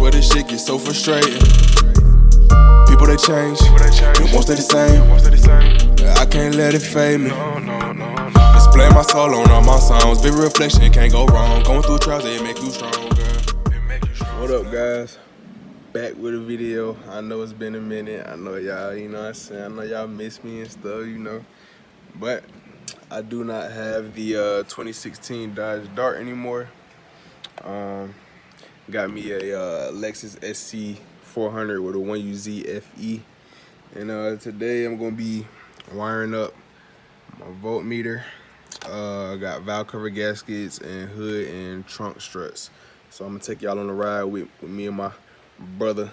swear this shit gets so frustrating. People they change, they won't stay the same. I can't let it fade me. Display my soul on all my songs. Big reflection, can't go wrong. Going through trials, they make you stronger. What up, guys? Back with a video. I know it's been a minute. I know y'all, you know what I'm saying? I know y'all miss me and stuff, you know. But I do not have the 2016 Dodge Dart anymore. Got me a Lexus Sc400 with a 1UZ FE. And today I'm gonna be wiring up my voltmeter. I got valve cover gaskets and hood and trunk struts. So I'm gonna take y'all on a ride with me and my brother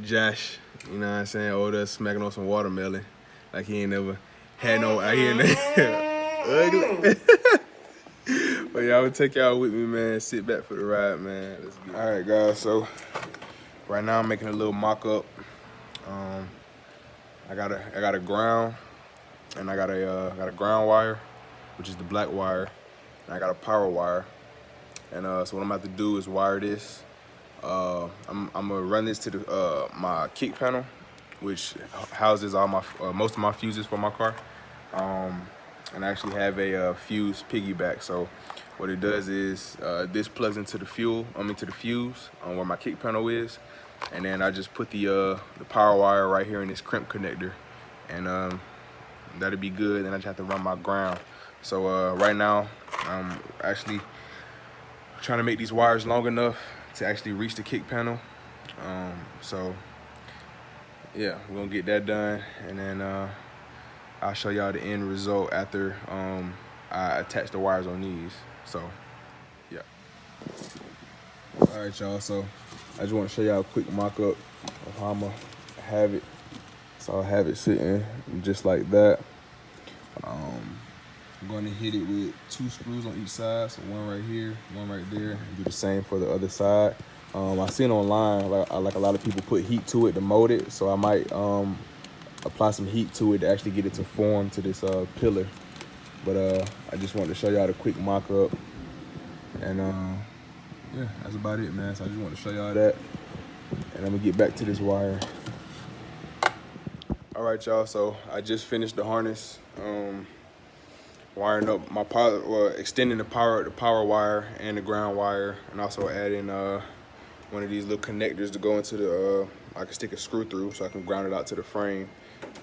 Josh. You know what I'm saying? Over there smacking on some watermelon like he ain't never had no. I ain't ugly. But yeah, I'm gonna take y'all with me, man. Sit back for the ride, man. Let's get it. All right, guys. So right now I'm making a little mock-up. I got a ground, and I got a ground wire, which is the black wire, and I got a power wire. And so what I'm about to do is wire this. I'm gonna run this to the my kick panel, which houses all my most of my fuses for my car. And I actually have a fuse piggyback. So what it does is this plugs into the to the fuse where my kick panel is, and then I just put the power wire right here in this crimp connector, and that'll be good. Then I just have to run my ground. So right now I'm actually trying to make these wires long enough to actually reach the kick panel. So yeah, we're gonna get that done, and then I'll show y'all the end result after I attach the wires on these. So yeah. All right, y'all, so I just want to show y'all a quick mock-up of how I'm gonna have it. So I'll have it sitting just like that. I'm going to hit it with 2 screws on each side, so one right here, one right there, and do the same for the other side. I seen online like a lot of people put heat to it to mold it, so I might apply some heat to it to actually get it to form to this pillar. But I just wanted to show y'all the quick mock-up, and yeah, that's about it, man. So I just wanted to show y'all that, and I'm gonna get back to this wire. All right, y'all, so I just finished the harness. Wiring up my power, extending the power wire and the ground wire, and also adding one of these little connectors to go into the I can stick a screw through so I can ground it out to the frame.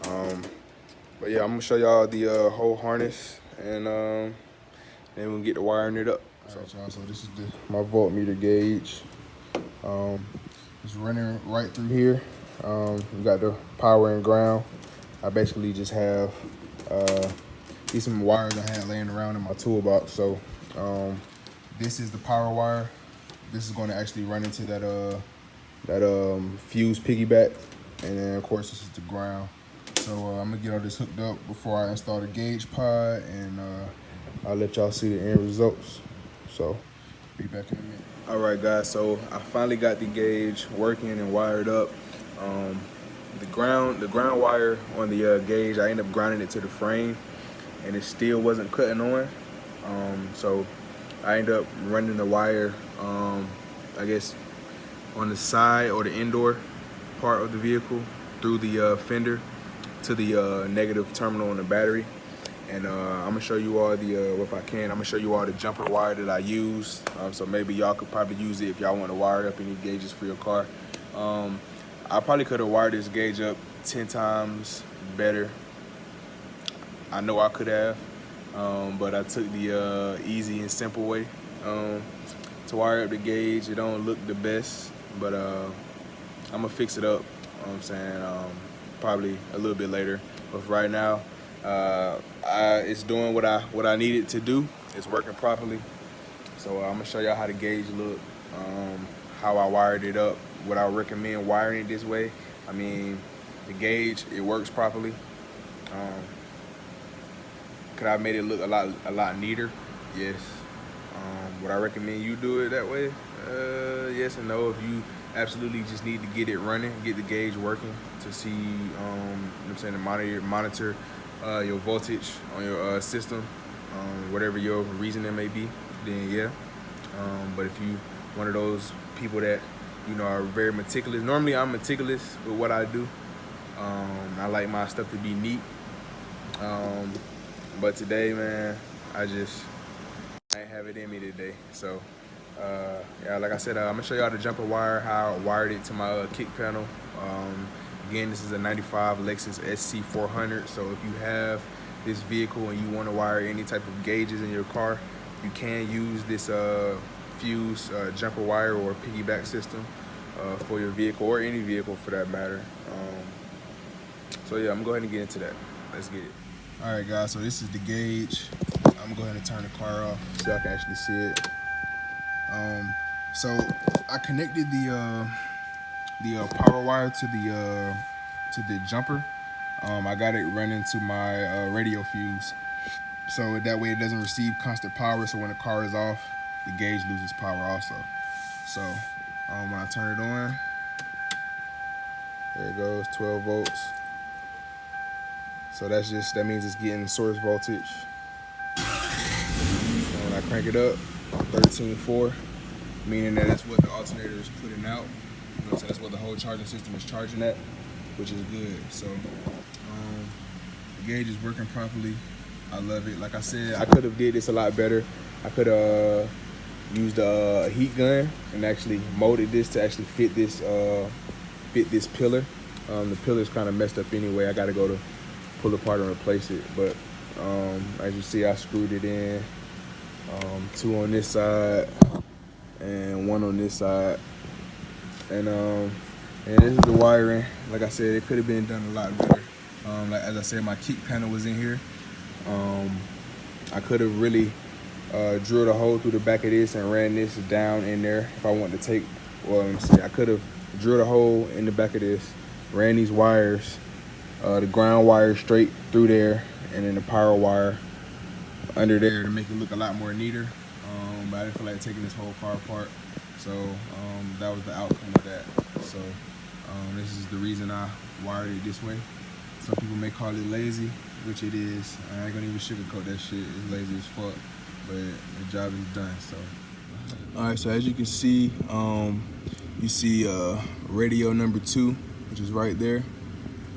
But yeah, I'm gonna show y'all the whole harness, and then we'll get the wiring it up. All right, y'all, so this is my voltmeter gauge. It's running right through here. We got the power and ground. I basically just have these some wires I had laying around in my toolbox. So this is the power wire. This is going to actually run into that fuse piggyback, and then of course this is the ground. So I'm gonna get all this hooked up before I install the gauge pod, and I'll let y'all see the end results. So be back in a minute. All right, guys, so I finally got the gauge working and wired up. The ground wire on the gauge, I ended up grounding it to the frame, and it still wasn't cutting on. So I ended up running the wire, I guess, on the side or the indoor part of the vehicle through the fender to the negative terminal on the battery. And I'm gonna show you all the, if I can, I'm gonna show you all the jumper wire that I use. So maybe y'all could probably use it if y'all want to wire up any gauges for your car. I probably could have wired this gauge up 10 times better. I know I could have, but I took the easy and simple way to wire up the gauge. It don't look the best, but I'm gonna fix it up. You know what I'm saying, probably a little bit later. But for right now, it's doing what I need it to do. It's working properly. So I'm gonna show y'all how the gauge look, how I wired it up. Would I recommend wiring it this way? I mean, the gauge, it works properly. Could I have made it look a lot neater? Yes. Would I recommend you do it that way? Yes and no. If you absolutely just need to get it running, get the gauge working to see, you know what I'm saying, to monitor your voltage on your system, whatever your reason it may be, then yeah. But if you one of those people that you know, are very meticulous. Normally I'm meticulous with what I do. I like my stuff to be neat. But today, man, I ain't have it in me today. So, yeah, like I said, I'm gonna show y'all the jumper wire, how I wired it to my kick panel. Again, this is a 95 Lexus Sc400. So if you have this vehicle and you want to wire any type of gauges in your car, you can use this fuse jumper wire or piggyback system for your vehicle, or any vehicle for that matter. So yeah, I'm gonna go ahead and get into that. Let's get it. All right, guys, so this is the gauge. I'm gonna go ahead and turn the car off so I can actually see it. So I connected the power wire to the jumper. I got it running to my radio fuse, so that way it doesn't receive constant power. So when the car is off, the gauge loses power also. So when I turn it on, there it goes, 12 volts. So that means it's getting source voltage. And when I crank it up, 13.4, meaning that that's what the alternator is putting out. You know, so that's what the whole charging system is charging at, which is good. So the gauge is working properly. I love it. Like I said, I could have did this a lot better. I could have used a heat gun and actually molded this to actually fit this pillar. The pillar's kind of messed up anyway. I got to go to pull apart and replace it. But as you see, I screwed it in. 2 on this side and 1 on this side. And this is the wiring. Like I said, it could have been done a lot better. Like as I said, my kick panel was in here. I could have really drilled a hole through the back of this and ran this down in there if I wanted to take, well, let me see, I could have drilled a hole in the back of this, ran these wires, the ground wire straight through there, and then the power wire under there to make it look a lot more neater. But I didn't feel like taking this whole car apart, so that was the outcome of that. So this is the reason I wired it this way. Some people may call it lazy, which it is. I ain't gonna even sugarcoat that shit. It's lazy as fuck, but the job is done. So, all right. So as you can see, you see radio number 2, which is right there.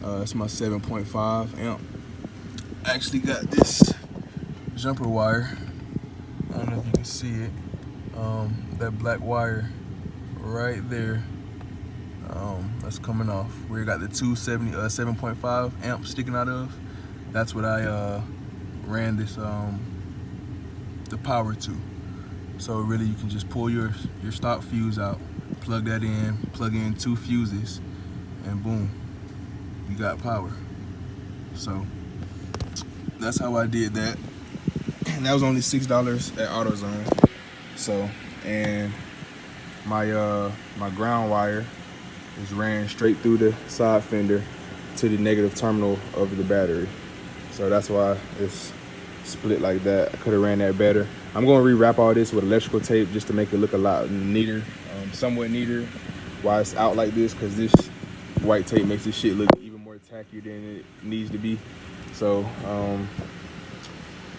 It's my 7.5 amp. I actually got this jumper wire. I don't know if you can see it. That black wire right there. That's coming off. We got the 7.5 amp sticking out of. That's what I ran this the power to. So really, you can just pull your stock fuse out, plug that in, plug in 2 fuses, and boom, you got power. So that's how I did that, and that was only $6 at AutoZone. So, and my ground wire is ran straight through the side fender to the negative terminal of the battery. So that's why it's split like that. I could have ran that better. I'm going to rewrap all this with electrical tape just to make it look a lot neater, somewhat neater while it's out like this, because this white tape makes this shit look even more tacky than it needs to be. So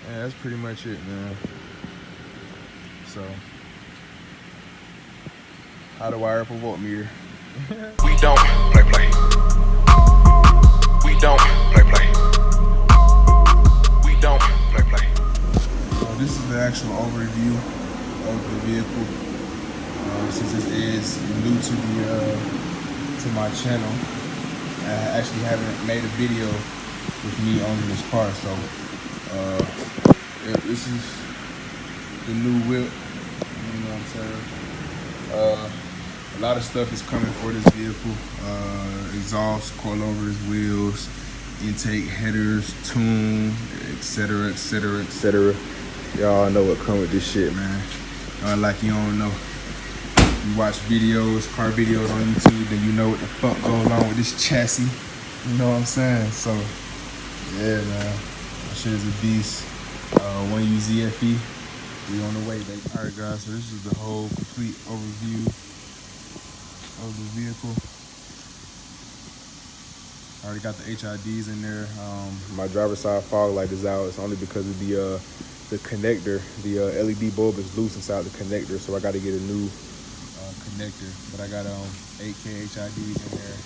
yeah, that's pretty much it, man. So how to wire up a voltmeter. We don't play. We don't play. We don't play. This is the actual overview of the vehicle. Since this is new to my channel, I actually haven't made a video with me owning this car. So yeah, this is the new whip. You know what I'm saying? A lot of stuff is coming for this vehicle. Exhaust, coilovers, wheels, intake, headers, tune, etc., etc., etc. Y'all know what come with this shit, man. Like you don't know. You watch videos, car videos on YouTube, then you know what the fuck goes on with this chassis. You know what I'm saying? So, yeah, man. That shit is a beast. 1U ZFE. We on the way, baby. All right, guys. So this is the whole complete overview of the vehicle. I already got the HIDs in there. My driver's side fog light is out. It's only because of the connector. The LED bulb is loose inside the connector, so I got to get a new connector connector, but I got 8K HIDs in there,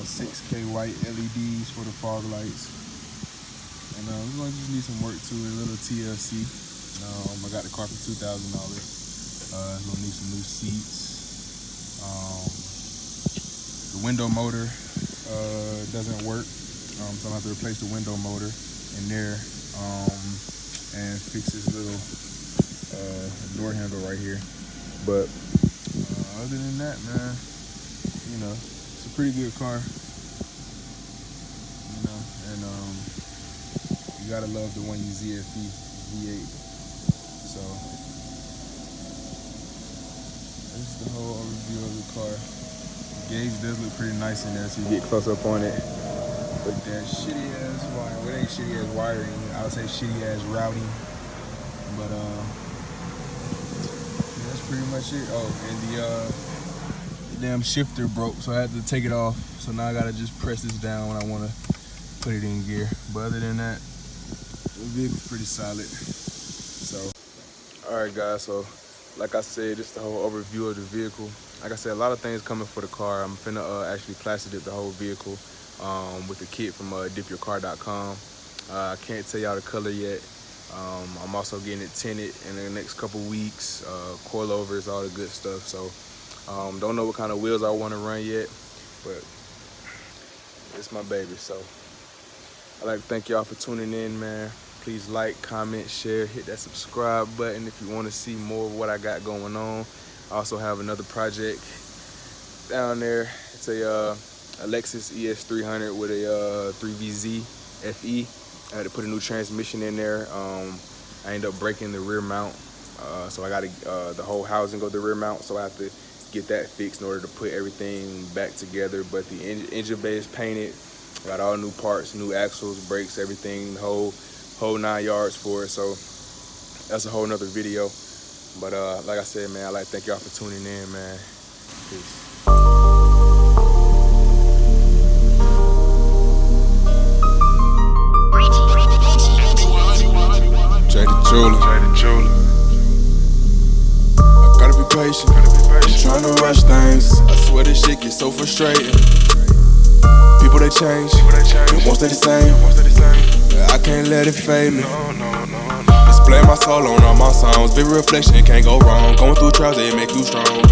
6K white LEDs for the fog lights, and we're gonna just need some work to it, a little TLC. I got the car for $2,000. Gonna need some new seats. The window motor doesn't work, so I'm gonna have to replace the window motor in there and fix this little door handle right here. But other than that, man, you know, it's a pretty good car, you know, and you gotta love the one you ZFE V8. So this is the whole overview of the car. The gauge does look pretty nice in there, so you get close up on it. But that shitty ass wiring, well, it ain't shitty ass wiring, I would say shitty ass routing. But that's pretty much it. Oh, and the damn shifter broke, so I had to take it off. So now I gotta just press this down when I wanna put it in gear. But other than that, the vehicle's pretty solid. So, all right, guys. So, like I said, this is the whole overview of the vehicle. Like I said, a lot of things coming for the car. I'm finna actually plaster dip the whole vehicle with the kit from dipyourcar.com. I can't tell y'all the color yet. I'm also getting it tinted in the next couple weeks, coilovers, all the good stuff. So don't know what kind of wheels I want to run yet, but it's my baby. So I'd like to thank y'all for tuning in, man. Please like, comment, share, hit that subscribe button if you want to see more of what I got going on. I also have another project down there. It's a Lexus ES300 with a 3VZ FE. I had to put a new transmission in there. I ended up breaking the rear mount, so I got to the whole housing go to the rear mount, so I have to get that fixed in order to put everything back together. But the engine bay is painted, got all new parts, new axles, brakes, everything, the whole 9 yards for it. So that's a whole nother video. But like I said, man, I'd like to thank y'all for tuning in, man. Peace. Jayda Jewler. I gotta be patient. I'm trying to rush things. I swear this shit gets so frustrating. People they change, it won't stay the same. I can't let it fade me. Display my soul on all my songs. Big reflection, can't go wrong. Going through trials, it make you stronger.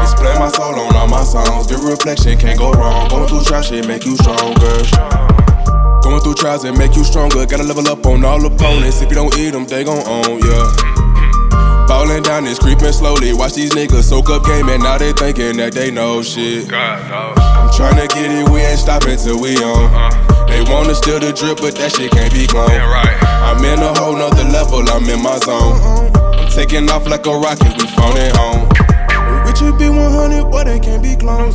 Display my soul on all my songs. Big reflection, can't go wrong. Going through trials, it make you stronger. Going through trials and make you stronger. Gotta level up on all opponents. If you don't eat them, they gon' own ya. Falling down and creeping slowly. Watch these niggas soak up game and now they thinking that they know shit. I'm tryna get it, we ain't stopping till we on. They wanna steal the drip, but that shit can't be cloned. I'm in a whole nother level, I'm in my zone. I'm taking off like a rocket, we phoning home. Richard B100, boy, they can't be cloned.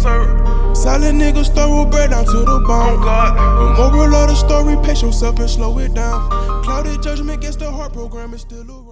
Solid niggas throw bread down to the bone. The moral of the story, pace yourself and slow it down. Clouded judgment against the heart program is still around.